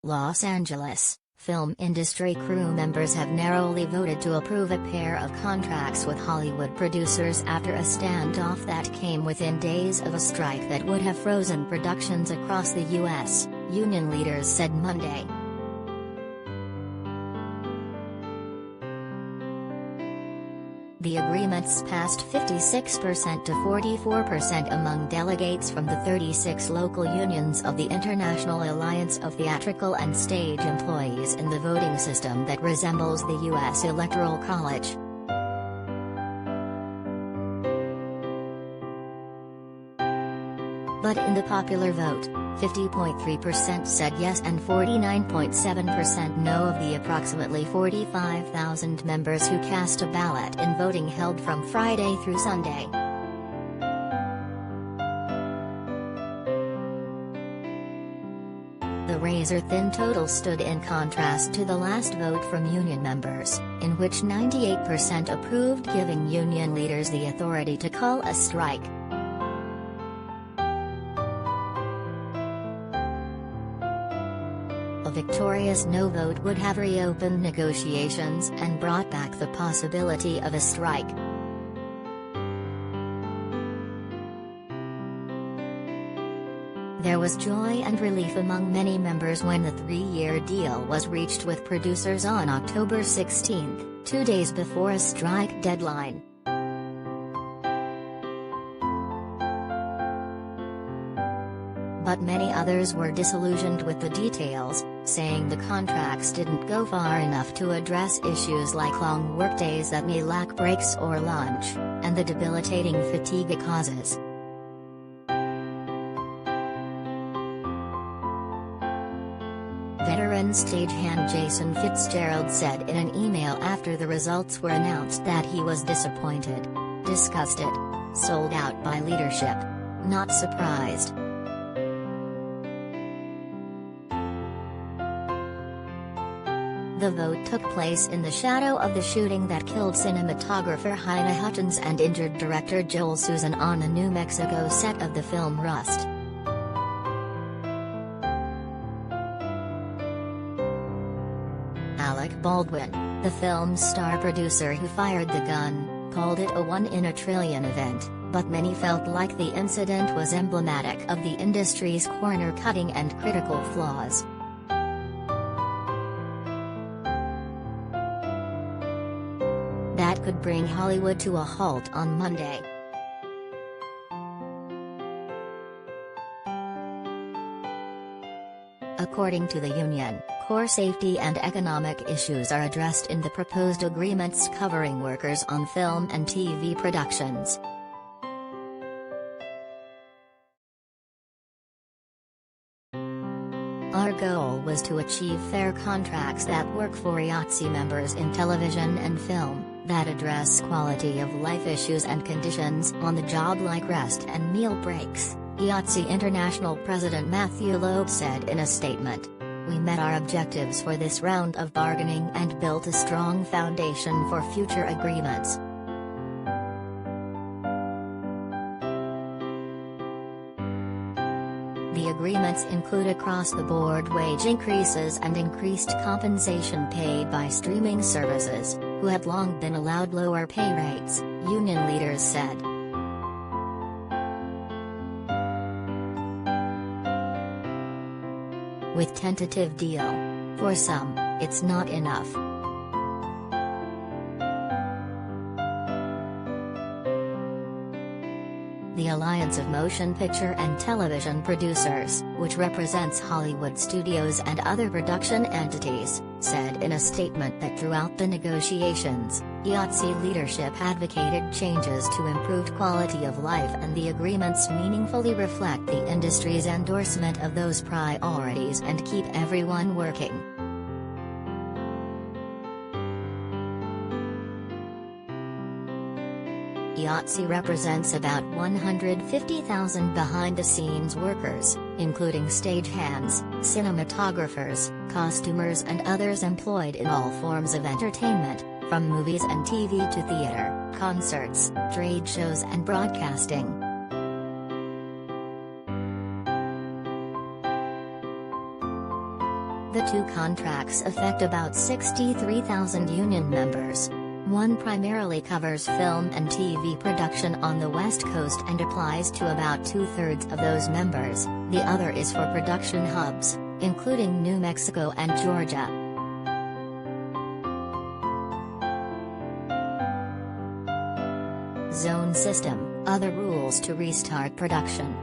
Los Angeles, film industry crew members have narrowly voted to approve a pair of contracts with Hollywood producers after a standoff that came within days of a strike that would have frozen productions across the U.S., union leaders said Monday. The agreements passed 56% to 44% among delegates from the 36 local unions of the International Alliance of Theatrical and Stage Employees in the voting system that resembles the U.S. Electoral College. But in the popular vote, 50.3% said yes and 49.7% no of the approximately 45,000 members who cast a ballot in voting held from Friday through Sunday. The razor-thin total stood in contrast to the last vote from union members, in which 98% approved giving union leaders the authority to call a strike. A victorious no vote would have reopened negotiations and brought back the possibility of a strike. There was joy and relief among many members when the three-year deal was reached with producers on October 16, 2 days before a strike deadline. But many others were disillusioned with the details, saying the contracts didn't go far enough to address issues like long workdays that may lack breaks or lunch, and the debilitating fatigue it causes. Veteran stagehand Jason Fitzgerald said in an email after the results were announced that he was disappointed, disgusted, sold out by leadership, not surprised. The vote took place in the shadow of the shooting that killed cinematographer Halyna Hutchins and injured director Joel Souza on the New Mexico set of the film Rust. Alec Baldwin, the film's star producer who fired the gun, called it a one-in-a-trillion event, but many felt like the incident was emblematic of the industry's corner-cutting and critical flaws. That could bring Hollywood to a halt on Monday. According to the union, core safety and economic issues are addressed in the proposed agreements covering workers on film and TV productions. Our goal was to achieve fair contracts that work for IATSE members in television and film, that address quality of life issues and conditions on the job like rest and meal breaks, IATSE International President Matthew Loeb said in a statement. We met our objectives for this round of bargaining and built a strong foundation for future agreements. The agreements include across-the-board wage increases and increased compensation paid by streaming services, who have long been allowed lower pay rates, union leaders said. With tentative deal. For some, it's not enough. The Alliance of Motion Picture and Television Producers, which represents Hollywood studios and other production entities, said in a statement that throughout the negotiations, IATSE leadership advocated changes to improved quality of life and the agreements meaningfully reflect the industry's endorsement of those priorities and keep everyone working. IATSE represents about 150,000 behind-the-scenes workers, including stagehands, cinematographers, costumers and others employed in all forms of entertainment, from movies and TV to theater, concerts, trade shows and broadcasting. The two contracts affect about 63,000 union members. One primarily covers film and TV production on the West Coast and applies to about two-thirds of those members, the other is for production hubs, including New Mexico and Georgia. Zone system, other rules to restart production.